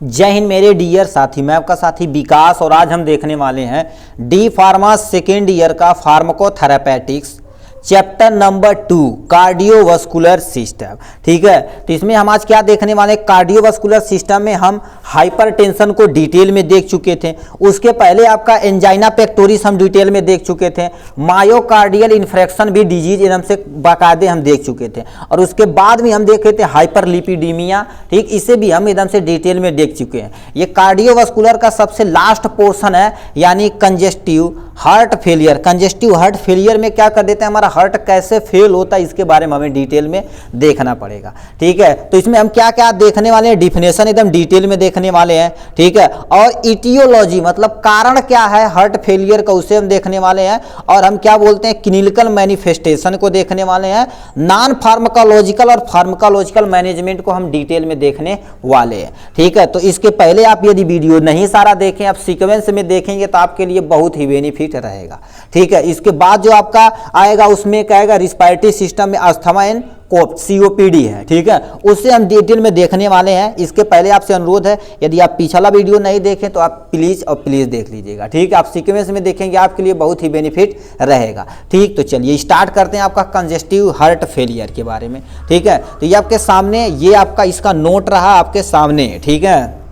जय हिंद मेरे डियर साथी, मैं आपका साथी विकास और आज हम देखने वाले हैं डी फार्मा सेकेंड ईयर का फार्माकोथेरेपेटिक्स चैप्टर नंबर 2 कार्डियोवास्कुलर सिस्टम। ठीक है, तो इसमें हम आज क्या देखने वाले हैं, कार्डियोवास्कुलर सिस्टम में हम हाइपरटेंशन को डिटेल में देख चुके थे। उसके पहले आपका एंजाइना पेक्टोरिस हम डिटेल में देख चुके थे। मायोकार्डियल इन्फ्रेक्शन भी डिजीज एकदम से बाकायदे हम देख चुके थे और उसके बाद भी हम देखे थे हाइपरलिपिडीमिया। ठीक, इसे भी हम एकदम से डिटेल में देख चुके हैं। ये कार्डियोवास्कुलर का सबसे लास्ट पोर्शन है, यानी congestive heart failure. Congestive heart failure में क्या कर देते हैं, हमारा हार्ट कैसे फेल होता है इसके बारे में हमें डिटेल में देखना पड़ेगा। ठीक है, तो इसमें हम क्या क्या देखने वाले हैं, डिफिनेशन एकदम डिटेल में देखने वाले हैं। ठीक है, और इटियोलॉजी मतलब कारण क्या है हार्ट फेलियर का, उसे हम देखने वाले हैं। और हम क्या बोलते हैं, क्लिनिकल मैनिफेस्टेशन को देखने वाले हैं। नॉन फार्माकोलॉजिकल और फार्माकोलॉजिकल मैनेजमेंट को हम डिटेल में देखने वाले हैं। ठीक है, तो इसके पहले आप यदि वीडियो नहीं सारा देखें, आप सीक्वेंस में देखेंगे तो आपके लिए बहुत ही बेनिफिट रहेगा। ठीक है, इसके बाद जो आपका आएगा उसमें क्या आएगा, रिस्पायरेटरी सिस्टम में अस्थमा एंड सीओपीडी है। ठीक है, उससे हम डिटेल में देखने वाले हैं। इसके पहले आपसे अनुरोध है, यदि आप पिछला वीडियो नहीं देखें तो आप प्लीज देख लीजिएगा। ठीक है, आप सीक्वेंस में देखेंगे आपके लिए बहुत ही बेनिफिट रहेगा। ठीक, तो चलिए स्टार्ट करते हैं आपका कंजेस्टिव हार्ट फेलियर के बारे में। ठीक है, तो ये आपके सामने, ये आपका इसका नोट रहा आपके सामने। ठीक है,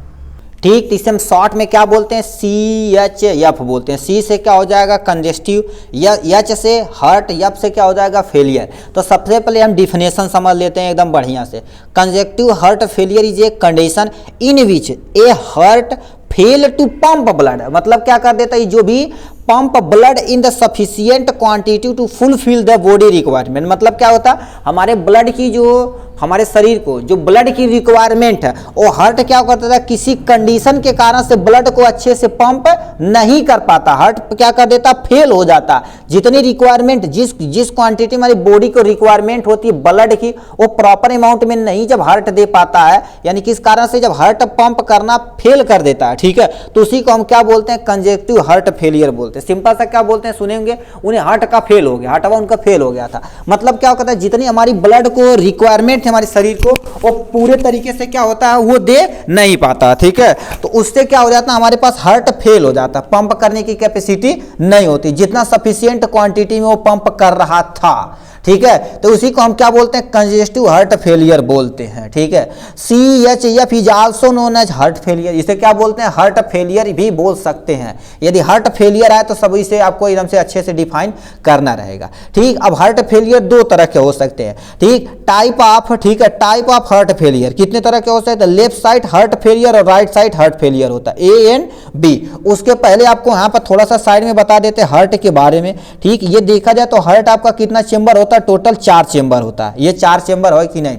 ठीक, इसे हम शॉर्ट में क्या बोलते हैं, CHF बोलते हैं। C से क्या हो जाएगा कंजेस्टिव, H से हार्ट, F से क्या हो जाएगा फेलियर। तो सबसे पहले हम डिफिनेशन समझ लेते हैं एकदम बढ़िया से। Congestive heart failure is a condition in which a heart fail to pump blood. मतलब क्या कर देता है, जो भी pump blood in the sufficient quantity to fulfil the body requirement. मतलब क्या होता है, हमारे ब्लड की जो हमारे शरीर को जो ब्लड की रिक्वायरमेंट है, वो हार्ट क्या करता था, किसी कंडीशन के कारण से ब्लड को अच्छे से पंप नहीं कर पाता, हार्ट क्या कर देता, फेल हो जाता। जितनी रिक्वायरमेंट, जिस क्वांटिटी हमारी बॉडी को रिक्वायरमेंट होती है ब्लड की, वो प्रॉपर अमाउंट में नहीं जब हार्ट दे पाता है, यानी किस कारण से, जब हार्ट पंप करना फेल कर देता है। ठीक है, तो उसी को हम क्या बोलते हैं, कंजेस्टिव हार्ट फेलियर बोलते हैं। सिंपल सा क्या बोलते हैं, सुनेंगे, उन्हें हार्ट का फेल हो गया, हार्टवा उनका फेल हो गया था। मतलब क्या होता है, जितनी हमारी ब्लड को रिक्वायरमेंट हमारे शरीर को, वो पूरे तरीके से क्या होता है, वो दे नहीं पाता। ठीक है, तो उससे क्या हो जाता है, हमारे पास हार्ट फेल हो जाता, पंप करने की कैपेसिटी नहीं होती, जितना सफिशिएंट क्वांटिटी में वो पंप कर रहा था। ठीक है, तो उसी को हम क्या बोलते हैं, कंजेस्टिव हार्ट फेलियर बोलते हैं। ठीक है, CHF is also known as heart failure. इसे क्या बोलते हैं, हार्ट फेलियर भी बोल सकते हैं। यदि हार्ट फेलियर आए तो सब इसे आपको एकदम से अच्छे से डिफाइन करना रहेगा। ठीक, अब हार्ट फेलियर दो तरह के हो सकते हैं। ठीक, टाइप ऑफ, ठीक है, टाइप ऑफ हार्ट फेलियर कितने तरह के हो सकते हैं, लेफ्ट साइड हार्ट फेलियर और राइट साइड हार्ट फेलियर होता है, A एंड B। उसके पहले आपको यहाँ पर थोड़ा सा साइड में बता देते हैं हार्ट के बारे में। ठीक, ये देखा जाए तो हार्ट आपका कितना चेंबर होता है, टोटल 4 चेंबर होता है। ये 4 चेंबर है कि नहीं।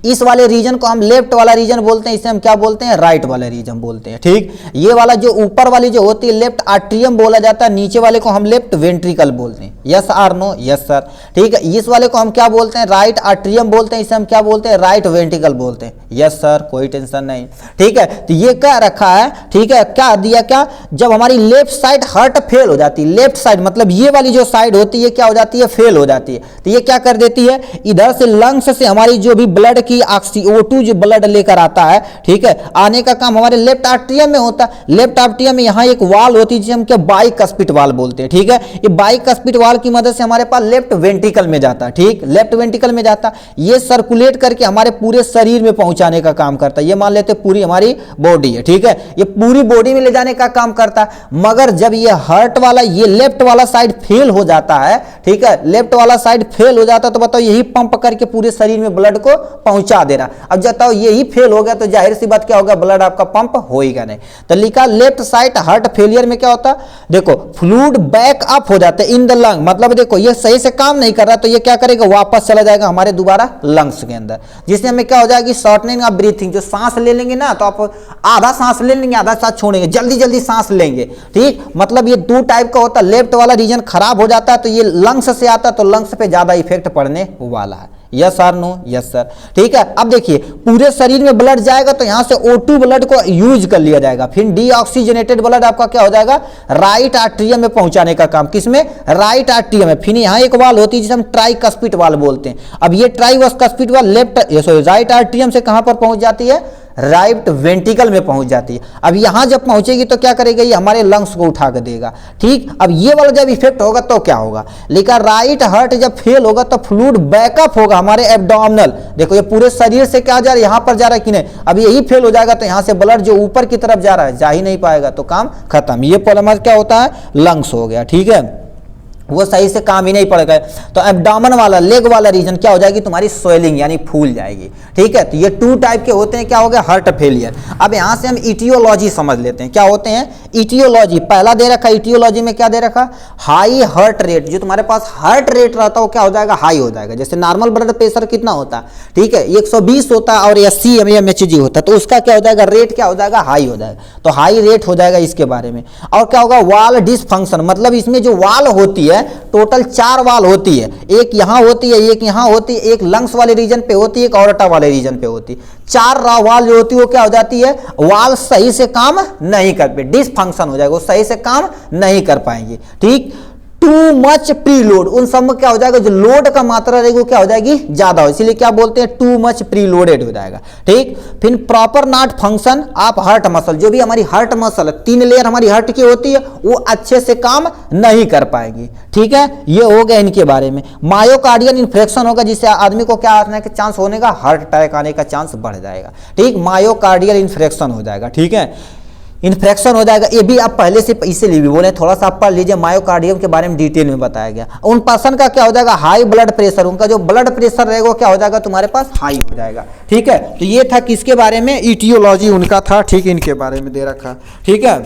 इस वाले रीजन को हम लेफ्ट वाला रीजन बोलते हैं, इसे हम क्या बोलते हैं, राइट वाला रीजन बोलते हैं। ठीक, ये वाला जो ऊपर वाली जो होती है लेफ्ट आर्ट्रियम बोला जाता है, नीचे वाले को हम लेफ्ट वेंट्रिकल बोलते हैं। Yes or no, yes sir. ठीक है, इस वाले को हम क्या बोलते हैं, राइट आर्ट्रियम बोलते हैं, इसे हम क्या बोलते हैं, राइट वेंट्रिकल बोलते हैं। यस सर, कोई टेंशन नहीं। ठीक है, तो ये क्या रखा है, ठीक है, क्या दिया, क्या, जब हमारी लेफ्ट साइड हार्ट फेल हो जाती है, लेफ्ट साइड मतलब ये वाली जो साइड होती है क्या हो जाती है, फेल हो जाती है, तो ये क्या कर देती है, इधर से लंग्स से हमारी जो भी ब्लड की O2 जो ब्लड लेकर आता है, ठीक है, आने का काम हमारे लेफ्ट आर्ट्रियम में होता है। लेफ्ट आर्ट्रियम में यहाँ एक वाल होती है जिसे हम क्या बाइकस्पिड वाल बोलते हैं। ठीक है, ये बाइकस्पिड वाल की मदद से हमारे पास लेफ्ट वेंट्रिकल में जाता है। ठीक, लेफ्ट वेंट्रिकल में जाता है, ये सर्कुलेट करके हमारे पूरे शरीर में पहुंचाने का काम करता है। ये मान लेते हैं पूरी हमारी बॉडी है। ठीक है, ये पूरी बॉडी में ले जाने का काम करता है। मगर जब ये हार्ट वाला, ये लेफ्ट वाला साइड फेल हो जाता है, ठीक है, लेफ्ट वाला साइड फेल हो जाता है, तो बताओ यही पंप करके पूरे शरीर में ब्लड को पहुंचा दे रहा। अब बताओ यही फेल हो गया तो जाहिर सी बात क्या होगा, ब्लड आपका पंप होएगा नहीं। तो लिखा लेफ्ट साइड हार्ट फेलियर में क्या होता है, देखो फ्लूइड बैक अप हो जाता है इन द लंग। मतलब देखो ये सही से काम नहीं कर रहा तो ये क्या करेगा, वापस चला जाएगा हमारे दोबारा लंग्स के अंदर, जिससे हमें क्या हो जाएगी, शॉर्टनिंग ऑफ ब्रीथिंग। जो सांस ले लेंगे ना तो आप आधा सांस ले लेंगे, आधा सांस छोड़ेंगे, जल्दी जल्दी सांस लेंगे। ठीक, मतलब ये 2 टाइप का होता है। लेफ्ट वाला रीजन खराब हो जाता है तो ये लंग्स से आता है, तो लंग्स पे ज्यादा इफेक्ट पड़ने वाला है। Yes or no, yes sir. ठीक है, अब देखिए पूरे शरीर में ब्लड जाएगा तो यहां से O2 ब्लड को यूज कर लिया जाएगा, फिर डीऑक्सीजनेटेड ब्लड आपका क्या हो जाएगा, राइट आर्ट्रियम में पहुंचाने का काम, किसमें, राइट आर्ट्रियम में। फिर यहां एक वाल होती है जिसे हम ट्राइकस्पिड वाल बोलते हैं। अब ये ट्राइकस्पिड वाल लेफ्ट राइट आर्ट्रियम से कहां पर पहुंच जाती है, राइट वेंट्रिकल में पहुंच जाती है। अब यहाँ जब पहुंचेगी तो क्या करेगा, ये हमारे लंग्स को उठा कर देगा। ठीक, अब ये वाला जब इफेक्ट होगा तो क्या होगा, लेकिन राइट हार्ट जब फेल होगा तो फ्लूइड बैकअप होगा हमारे एब्डोमिनल। देखो ये पूरे शरीर से क्या जा रहा है, यहाँ पर जा रहा है कि नहीं, अब यही फेल हो जाएगा तो यहाँ से ब्लड जो ऊपर की तरफ जा रहा है जा ही नहीं पाएगा, तो काम खत्म। ये प्रॉब्लम क्या होता है, लंग्स हो गया। ठीक है, वो सही से काम ही नहीं पड़ेगा। तो एब्डोमेन वाला, लेग वाला रीजन क्या हो जाएगी, तुम्हारी स्वेलिंग यानी फूल जाएगी। ठीक है, तो ये 2 टाइप के होते हैं, क्या हो गया, हार्ट फेलियर। अब यहाँ से हम इटियोलॉजी समझ लेते हैं, क्या होते हैं इटियोलॉजी। पहला दे रखा इटियोलॉजी में, क्या दे रखा, हाई हार्ट रेट। जो तुम्हारे पास हार्ट रेट रहता है वो क्या हो जाएगा, हाई हो जाएगा। जैसे नॉर्मल ब्लड प्रेशर कितना होता है, ठीक है 120 होता है और 80 mmHg होता है, तो उसका क्या हो जाएगा, रेट क्या हो जाएगा, हाई हो जाएगा। तो हाई रेट हो जाएगा इसके बारे में। और क्या होगा, वाल डिसफंक्शन, मतलब इसमें जो वाल होती है टोटल 4 वाल होती है, एक यहां होती है, एक यहां होती है, एक लंग्स वाले रीजन पे होती है, एक ऑर्टा वाले रीजन पे होती है। 4 वाल जो होती है वो क्या हो जाती है, वाल सही से काम नहीं कर पाए, डिसफंक्शन हो जाएगा, वो सही से काम नहीं कर पाएंगे। ठीक, टू मच प्रीलोड, उन सब में क्या हो जाएगा, जो लोड का मात्रा रहेगी वो क्या हो जाएगी, ज्यादा हो, इसीलिए क्या बोलते हैं, टू मच प्रीलोडेड हो जाएगा। ठीक, फिर proper not function of heart muscle, जो भी हमारी हार्ट मसल है, 3 लेयर हमारी हार्ट की होती है, वो अच्छे से काम नहीं कर पाएगी। ठीक है, ये हो गया इनके बारे में। मायोकार्डियल इन्फेक्शन होगा, जिससे आदमी को क्या आने का चांस होने का, हार्ट अटैक आने का चांस बढ़ जाएगा। ठीक, मायोकार्डियल इन्फेक्शन हो जाएगा। ठीक है, इन्फेक्शन हो जाएगा, ये भी आप पहले से इसीलिए भी बोले, थोड़ा सा आप पढ़ लीजिए, मायोकार्डियम के बारे में डिटेल में बताया गया। उन पर्सन का क्या हो जाएगा, हाई ब्लड प्रेशर, उनका जो ब्लड प्रेशर रहेगा वो क्या हो जाएगा, तुम्हारे पास हाई हो जाएगा। ठीक है, तो ये था किसके बारे में, इटियोलॉजी उनका था। ठीक, इनके बारे में दे रखा। ठीक है,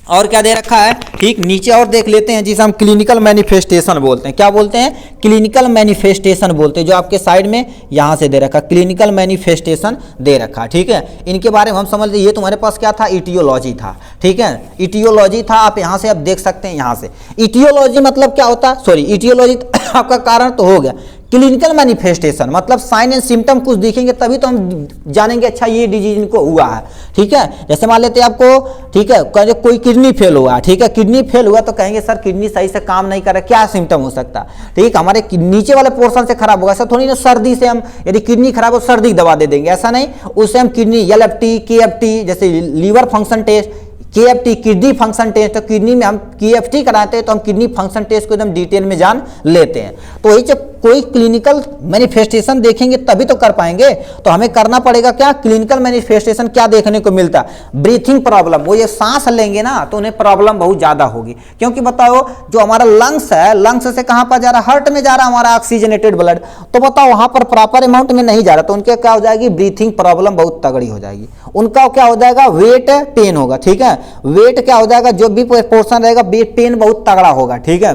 और क्या दे रखा है, ठीक नीचे और देख लेते हैं, जिसे हम क्लिनिकल मैनिफेस्टेशन बोलते हैं। क्या बोलते हैं, क्लिनिकल मैनिफेस्टेशन बोलते हैं, जो आपके साइड में यहाँ से दे रखा, क्लिनिकल मैनिफेस्टेशन दे रखा। ठीक है, इनके बारे में हम समझ लीजिए, ये तुम्हारे पास क्या था, इटियोलॉजी था। ठीक है, इटियोलॉजी था, आप यहाँ से आप देख सकते हैं, यहाँ से इटियोलॉजी मतलब क्या होता है, सॉरी इटियोलॉजी आपका कारण तो हो गया। क्लिनिकल मैनिफेस्टेशन मतलब साइन एंड सिम्टम कुछ दिखेंगे तभी तो हम जानेंगे अच्छा ये डिजीज इनको हुआ है। ठीक है, जैसे मान लेते हैं आपको, ठीक है कोई किडनी फेल हुआ, ठीक है किडनी फेल हुआ तो कहेंगे सर किडनी सही से काम नहीं कर रहा, क्या सिम्टम हो सकता है। ठीक, हमारे नीचे वाले पोर्शन से खराब होगा, ऐसा थोड़ी ना सर्दी से हम, यदि किडनी खराब हो सर्दी दवा दे देंगे, ऐसा नहीं। उससे हम किडनी LFT KFT जैसे liver function test, KFT kidney function test, तो किडनी में हम KFT कराते हैं तो हम किडनी फंक्शन टेस्ट को एकदम डिटेल में जान लेते हैं। तो वही जब कोई क्लिनिकल मैनिफेस्टेशन देखेंगे तभी तो कर पाएंगे, तो हमें करना पड़ेगा क्या, क्लिनिकल मैनिफेस्टेशन क्या देखने को मिलता है, ब्रीथिंग प्रॉब्लम, वो ये सांस लेंगे ना तो उन्हें प्रॉब्लम बहुत ज्यादा होगी, क्योंकि बताओ जो हमारा लंग्स है, लंग्स से कहां पर जा रहा है, हार्ट में जा रहा है हमारा ऑक्सीजनेटेड ब्लड, तो बताओ वहां पर प्रॉपर अमाउंट में नहीं जा रहा, तो उनके क्या हो जाएगी, ब्रीथिंग प्रॉब्लम बहुत तगड़ी हो जाएगी, उनका क्या हो जाएगा, वेट पेन होगा। ठीक है, वेट क्या हो जाएगा, जो भी पोर्शन रहेगा पेन बहुत तगड़ा होगा। ठीक है,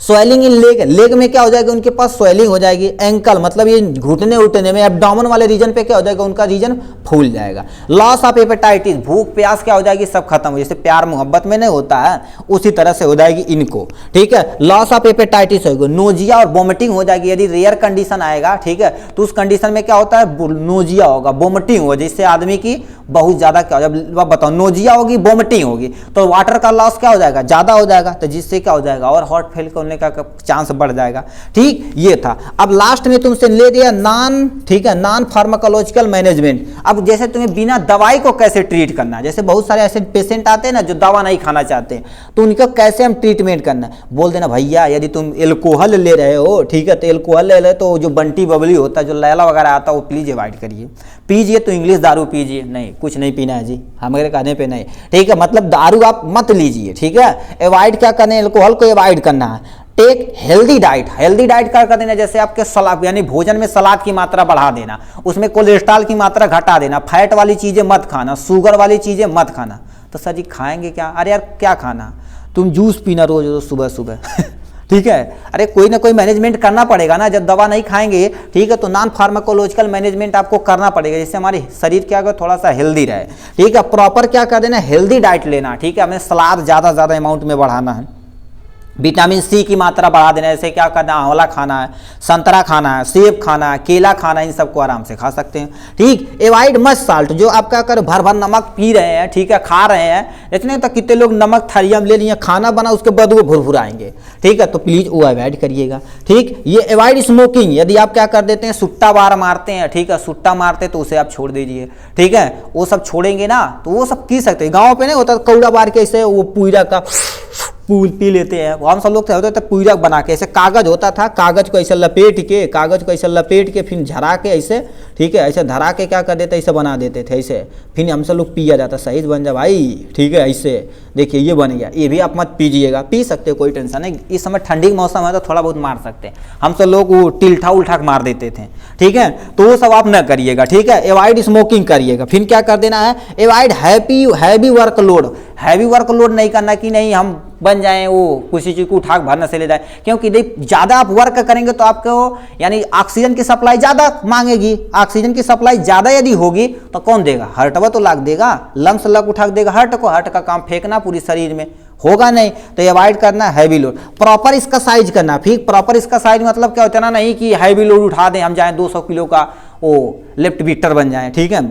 स्वेलिंग इन लेग, लेग में क्या हो जाएगा, उनके पास स्वेलिंग हो जाएगी। एंकल मतलब ये घुटने उठने में, एब्डोमेन वाले रीजन पे क्या हो जाएगा, उनका रीजन फूल जाएगा। लॉस ऑफ हेपेटाइटिस, भूख प्यास क्या हो जाएगी, सब खत्म हो, जैसे प्यार मोहब्बत में नहीं होता है उसी तरह से हो जाएगी इनको। ठीक है, लॉस ऑफ हेपेटाइटिस होगा, नोजिया और वोमिटिंग हो जाएगी, यदि रेयर कंडीशन आएगा। ठीक है, तो उस कंडीशन में क्या होता है, नोजिया होगा, वोमिटिंग होगा, जिससे आदमी की बहुत ज्यादा क्या हो जाएगा, बताओ नोजिया होगी वोमिटिंग होगी तो वाटर का लॉस क्या हो जाएगा, ज्यादा हो जाएगा, तो जिससे क्या हो जाएगा और हार्ट फेल होने का चांस बढ़ जाएगा। ठीक, ये था। अब लास्ट में तुमसे ले दिया नॉन, ठीक है नॉन फार्माकोलॉजिकल मैनेजमेंट। अब जैसे तुम्हें बिना दवाई को कैसे ट्रीट करना है, जैसे बहुत सारे ऐसे पेशेंट आते हैं ना जो दवा नहीं खाना चाहते, तो उनको कैसे हम ट्रीटमेंट करना है, बोल देना भैया यदि तुम एल्कोहल ले रहे हो, ठीक है तो एल्कोहल ले रहे तो जो बंटी बबली होता है, जो लैला वगैरह आता है वो प्लीज अवॉइड करिए, पीजिए तो इंग्लिश दारू पीजिए, नहीं कुछ नहीं पीना है जी हमारे कहने पे नहीं। ठीक है, मतलब दारू आप मत लीजिए। ठीक है, अवॉइड क्या करना है, एल्कोहल को अवॉइड करना है। Take healthy diet, healthy diet क्या कर देना, जैसे आपके सलाद यानी भोजन में सलाद की मात्रा बढ़ा देना, उसमें कोलेस्ट्रॉल की मात्रा घटा देना, फैट वाली चीजें मत खाना, शुगर वाली चीजें मत खाना। तो सर जी खाएंगे क्या, अरे यार क्या खाना, तुम जूस पीना रोज रोज सुबह सुबह ठीक है, अरे कोई ना कोई मैनेजमेंट करना पड़ेगा ना, जब दवा नहीं खाएंगे ठीक है तो नॉन फार्माकोलॉजिकल मैनेजमेंट आपको करना पड़ेगा, जिससे हमारी शरीर क्या होगा थोड़ा सा हेल्दी रहे। ठीक है, प्रॉपर क्या कर देना, हेल्दी डाइट लेना। ठीक है, हमें सलाद ज़्यादा अमाउंट में बढ़ाना है, विटामिन सी की मात्रा बढ़ा देना, जैसे क्या करना, आंवला खाना है, संतरा खाना है, सेब खाना है, केला खाना है, इन सबको आराम से खा सकते हैं। ठीक, एवॉइड मच साल्ट, जो आप क्या कर भर भर नमक पी रहे हैं, ठीक है, खा रहे हैं, इतने तक कितने लोग नमक थरियम ले लिए, खाना बना उसके बाद वो भुरभुर आएंगे, ठीक है, तो प्लीज वो अवॉइड करिएगा। ठीक, ये एवॉइड स्मोकिंग, यदि आप क्या कर देते हैं, सुट्टा बार मारते हैं, ठीक है, सुट्टा मारते तो उसे आप छोड़ दीजिए, ठीक है, वो सब छोड़ेंगे ना तो वो सब पी सकते हैं। गाँव पे नहीं होता कौड़ा बार के ऐसे वो पुईरा का पूल पी लेते हैं, हम सब लोग होते थे पूरा बना के, ऐसे कागज होता था, कागज को ऐसे लपेट के फिर झरा के ऐसे, ठीक है, ऐसे धरा के क्या कर देते, ऐसे बना देते थे, ऐसे फिर हम सब लोग पिया जाता, सही बन जा भाई, ठीक है, ऐसे देखिए ये बन गया, ये भी आप मत पीजिएगा, पी सकते हो कोई टेंशन नहीं, इस समय ठंडी का मौसम है तो थोड़ा बहुत मार सकते हैं, हम सब लोग वो टिल्ठा उल्ठा मार देते थे, ठीक है, तो वो सब आप न करिएगा, ठीक है, एवॉइड स्मोकिंग करिएगा। फिर क्या कर देना है, एवॉइड हैवी वर्कलोड नहीं करना कि नहीं हम बन जाएं वो किसी चीज को उठा भर न से ले जाए, क्योंकि ज़्यादा आप वर्क करेंगे तो आपको यानी ऑक्सीजन की सप्लाई ज़्यादा मांगेगी, ऑक्सीजन की सप्लाई ज़्यादा यदि होगी तो कौन देगा, हार्टवा तो लाग देगा, लंग्स लग उठा देगा हार्ट को, हार्ट का काम फेंकना पूरी शरीर में होगा नहीं, तो अवॉइड करना हैवी लोड। प्रॉपर इसका साइज करना, फिर प्रॉपर इसका साइज मतलब क्या होता है ना, नहीं कि हैवी लोड उठा दें हम जाएं 200 किलो का वो लिफ्ट विक्टर बन जाए, ठीक है,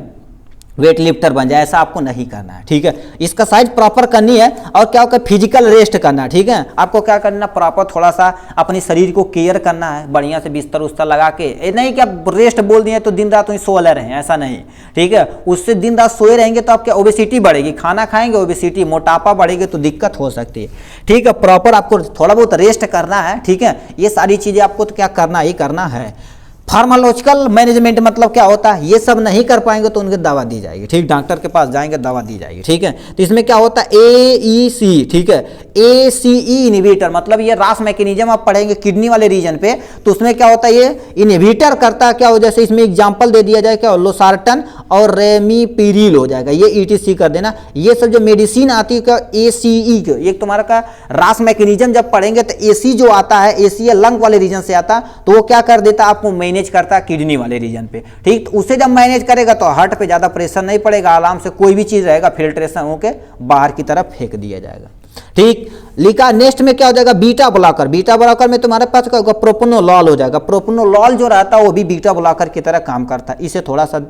वेट लिफ्टर बन जाए, ऐसा आपको नहीं करना है, ठीक है, इसका साइज प्रॉपर करनी है। और क्या होगा, फिजिकल रेस्ट करना है, ठीक है, आपको क्या करना, प्रॉपर थोड़ा सा अपनी शरीर को केयर करना है, बढ़िया से बिस्तर उस्तर लगा के, नहीं कि आप रेस्ट बोल दिए तो दिन रात वहीं सोए रहें, ऐसा नहीं, ठीक है, उससे दिन रात सोए रहेंगे तो आपकी ओबेसिटी बढ़ेगी, खाना खाएंगे ओबेसिटी, मोटापा बढ़ेगी तो दिक्कत हो सकती है, ठीक है, प्रॉपर आपको थोड़ा बहुत रेस्ट करना है, ठीक है, ये सारी चीज़ें आपको तो क्या करना ही करना है। फार्माकोलॉजिकल मैनेजमेंट मतलब क्या होता है, ये सब नहीं कर पाएंगे तो उनकी दवा दी जाएगी, ठीक, डॉक्टर के पास जाएंगे दवा दी जाएगी, ठीक है, तो इसमें क्या होता है AEC, ठीक है, ACE इनहिबिटर, मतलब ये रास मैकेनिज्म आप पढ़ेंगे किडनी वाले रीजन पे, तो उसमें क्या होता है, ये इनहिबिटर करता है, क्या हो, जैसे इसमें एग्जांपल दे दिया जाए, क्या लोसार्टन और रेमिपिरिल हो जाएगा, ये ETC कर देना। ये सब जो मेडिसिन आती है क्या ACE के, एक तुम्हारा का रास मैकेनिज्म जब पढ़ेंगे तो AC जो आता है, AC लंग वाले रीजन से आता, तो वो क्या कर देता है, आपको मैनेज करता है किडनी वाले रीजन पे, ठीक, तो उसे जब मैनेज करेगा तो हार्ट पे ज्यादा प्रेशर नहीं पड़ेगा, आराम से कोई भी चीज रहेगा फिल्ट्रेशन होके बाहर की तरफ फेंक दिया जाएगा, ठीक। लिखा नेक्स्ट में क्या हो जाएगा, बीटा ब्लॉकर में तुम्हारे पास क्या होगा, प्रोपनोलॉल हो जाएगा, प्रोपनोलॉल जो रहता है वो भी बीटा ब्लॉकर की तरह काम करता है, इसे थोड़ा सा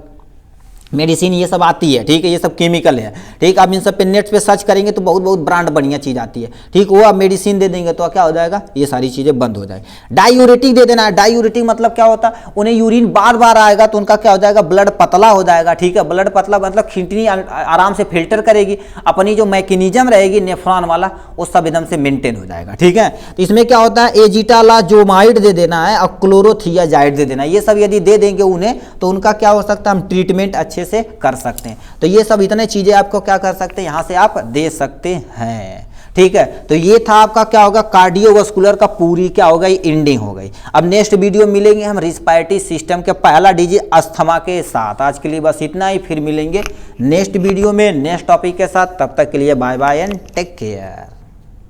मेडिसिन ये सब आती है, ठीक है, ये सब केमिकल है, ठीक, आप इन सब पे नेट पे सर्च करेंगे तो बहुत बहुत ब्रांड बढ़िया चीज़ आती है, ठीक, वो आप मेडिसिन दे देंगे तो क्या हो जाएगा, ये सारी चीज़ें बंद हो जाएगी। डायूरेटिक दे देना है, डायूरेटिक मतलब क्या होता है, उन्हें यूरिन बार बार आएगा तो उनका क्या हो जाएगा, ब्लड पतला हो जाएगा, ठीक है, ब्लड पतला मतलब किडनी आराम से फिल्टर करेगी, अपनी जो मैकेनिज्म रहेगी नेफ्रॉन वाला वो सब एकदम से मेंटेन हो जाएगा, ठीक है। तो इसमें क्या होता है, एजिटालाजोमाइड दे देना है और क्लोरोथियाजाइड दे देना है, ये सब यदि दे देंगे उन्हें तो उनका क्या हो सकता है, हम ट्रीटमेंट अच्छे से कर सकते हैं। तो ये सब इतने चीजें आपको क्या कर सकते हैं, यहां से आप दे सकते हैं, ठीक है। तो ये था आपका क्या होगा, कार्डियोवास्कुलर का पूरी क्या हो गई, एंडिंग हो गई। अब नेक्स्ट वीडियो मिलेंगे हम रिस्पायरेटरी सिस्टम के पहला डीजी अस्थमा के साथ। आज के लिए बस इतना ही, फिर मिलेंगे नेक्स्ट वीडियो में नेक्स्ट टॉपिक के साथ। तब तक के लिए bye bye and take care.